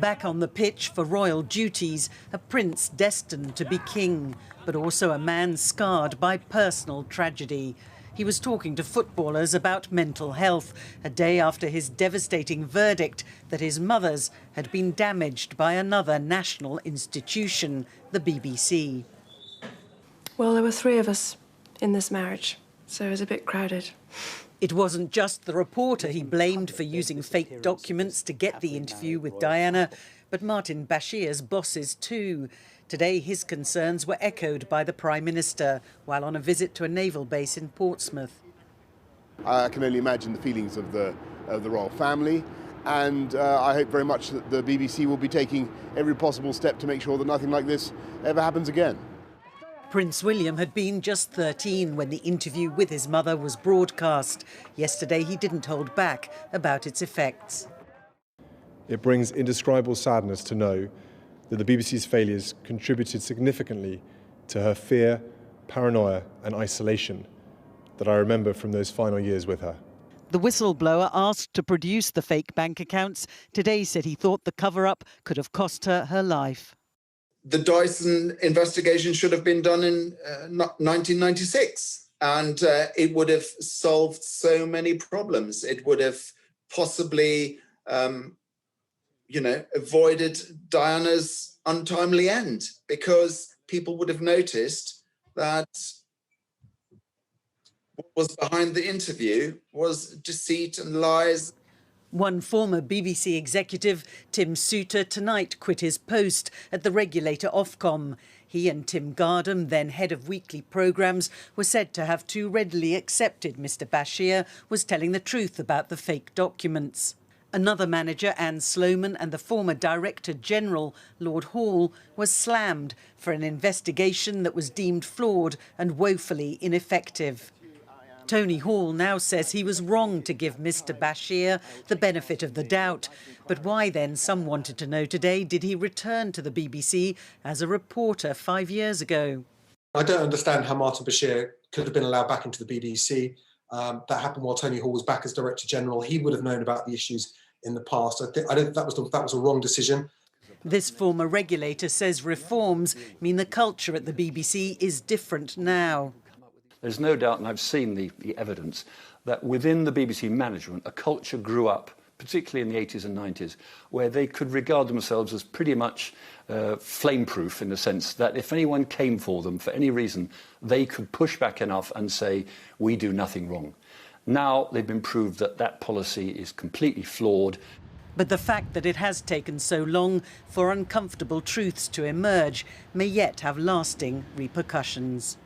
Back on the pitch for royal duties, a prince destined to be king, but also a man scarred by personal tragedy. He was talking to footballers about mental health, a day after his devastating verdict that his mother's had been damaged by another national institution, the BBC. Well, there were 3 of us in this marriage, so it was a bit crowded. It wasn't just the reporter he blamed for using fake documents to get the interview with Diana, but Martin Bashir's bosses too. Today, his concerns were echoed by the Prime Minister while on a visit to a naval base in Portsmouth. I can only imagine the feelings of the royal family, and I hope very much that the BBC will be taking every possible step to make sure that nothing like this ever happens again. Prince William had been just 13 when the interview with his mother was broadcast. Yesterday, he didn't hold back about its effects. It brings indescribable sadness to know that the BBC's failures contributed significantly to her fear, paranoia and isolation that I remember from those final years with her. The whistleblower asked to produce the fake bank accounts today said he thought the cover-up could have cost her her life. The Dyson investigation should have been done in 1996, and it would have solved so many problems. It would have possibly, avoided Diana's untimely end, because people would have noticed that what was behind the interview was deceit and lies. One former BBC executive, Tim Suter, tonight quit his post at the regulator Ofcom. He and Tim Gardam, then head of weekly programmes, were said to have too readily accepted Mr Bashir was telling the truth about the fake documents. Another manager, Anne Sloman, and the former Director General, Lord Hall, was slammed for an investigation that was deemed flawed and woefully ineffective. Tony Hall now says he was wrong to give Mr Bashir the benefit of the doubt. But why then, some wanted to know today, did he return to the BBC as a reporter 5 years ago? I don't understand how Martin Bashir could have been allowed back into the BBC. That happened while Tony Hall was back as Director General. He would have known about the issues in the past. I don't think that was a wrong decision. This former regulator says reforms mean the culture at the BBC is different now. There's no doubt, and I've seen the evidence, that within the BBC management, a culture grew up, particularly in the 80s and 90s, where they could regard themselves as pretty much flame-proof in the sense that if anyone came for them for any reason, they could push back enough and say, we do nothing wrong. Now they've been proved that that policy is completely flawed. But the fact that it has taken so long for uncomfortable truths to emerge may yet have lasting repercussions.